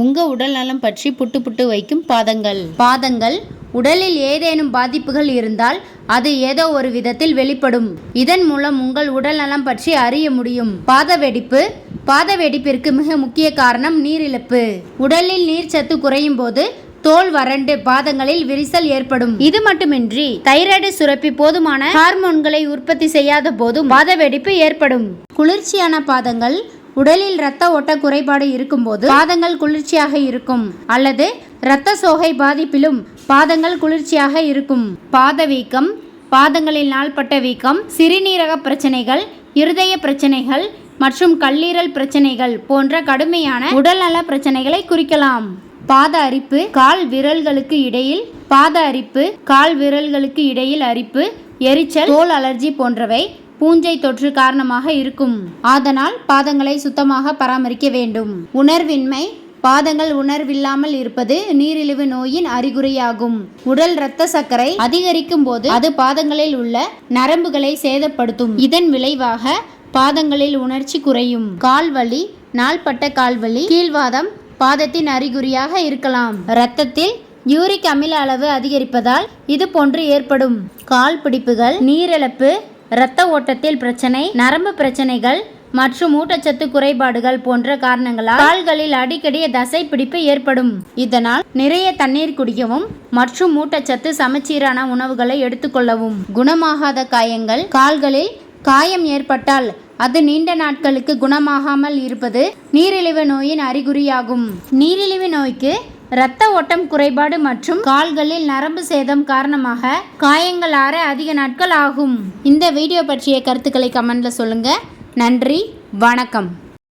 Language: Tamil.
உங்க உடல் நலம் பற்றி புட்டு வைக்கும் பாதங்கள் உடலில் ஏதேனும் பாதிப்புகள் இருந்தால் அது ஏதோ ஒரு விதத்தில் வெளிப்படும். இதன் மூலம் உங்கள் உடல் நலம் பற்றி அறிய முடியும். பாத வெடிப்பிற்கு மிக முக்கிய காரணம் நீரிழப்பு. உடலில் நீர்ச்சத்து குறையும் போது தோல் வறண்டு பாதங்களில் விரிசல் ஏற்படும். இது மட்டுமின்றி தைராய்டு சுரப்பி போதுமான ஹார்மோன்களை உற்பத்தி செய்யாத போதும் பாத வெடிப்பு ஏற்படும். குளிர்ச்சியான பாதங்கள் உடலில் இரத்த ஓட்ட குறைபாடு இருக்கும்போது பாதங்கள் குளிர்ச்சியாக இருக்கும், அல்லது இரத்த சோகை பாதிப்பிலும் பாதங்கள் குளிர்ச்சியாக இருக்கும். பாத வீக்கம், பாதங்களில் நாள்பட்ட வீக்கம், சிறுநீரக பிரச்சனைகள், இருதய பிரச்சனைகள் மற்றும் கல்லீரல் பிரச்சனைகள் போன்ற கடுமையான உடல்நல பிரச்சனைகளை குறிக்கலாம். பாத அரிப்பு, கால் விரல்களுக்கு இடையில் அரிப்பு, எரிச்சல், தோல் அலர்ஜி போன்றவை பூஞ்சை தொற்று காரணமாக இருக்கும். அதனால் பாதங்களை சுத்தமாக பராமரிக்க வேண்டும். உணர்வின்மை, பாதங்கள் உணர்வில்லாமல் இருப்பது நீரிழிவு நோயின் அறிகுறியாகும். உடல் இரத்த சர்க்கரை அதிகரிக்கும் போது அது பாதங்களில் உள்ள நரம்புகளை சேதப்படுத்தும். இதன் விளைவாக பாதங்களில் உணர்ச்சி குறையும். கால்வலி, நாள்பட்ட கால்வலி, கீழ்வாதம் பாதத்தின் அறிகுறியாக இருக்கலாம். இரத்தத்தில் யூரிக் அமில அளவு அதிகரிப்பதால் இது போன்று ஏற்படும். கால் பிடிப்புகள், நீரிழப்பு, இரத்த ஓட்டத்தில் பிரச்சனை, நரம்பு பிரச்சனைகள் மற்றும் ஊட்டச்சத்து குறைபாடுகள் போன்ற காரணங்களால் கால்களில் அடிக்கடி தசை பிடிப்பு ஏற்படும். இதனால் நிறைய தண்ணீர் குடிக்கவும் மற்றும் ஊட்டச்சத்து சமச்சீரான உணவுகளை எடுத்துக்கொள்ளவும். குணமாகாத காயங்கள், கால்களில் காயம் ஏற்பட்டால் அது நீண்ட நாட்களுக்கு குணமாகாமல் இருப்பது நீரிழிவு நோயின் அறிகுறியாகும். நீரிழிவு நோய்க்கு இரத்த ஓட்டம் குறைபாடு மற்றும் கால்களில் நரம்பு சேதம் காரணமாக காயங்கள் ஆற அதிக நாட்கள் ஆகும். இந்த வீடியோ பற்றிய கருத்துக்களை கமெண்ட்ல சொல்லுங்க. நன்றி, வணக்கம்.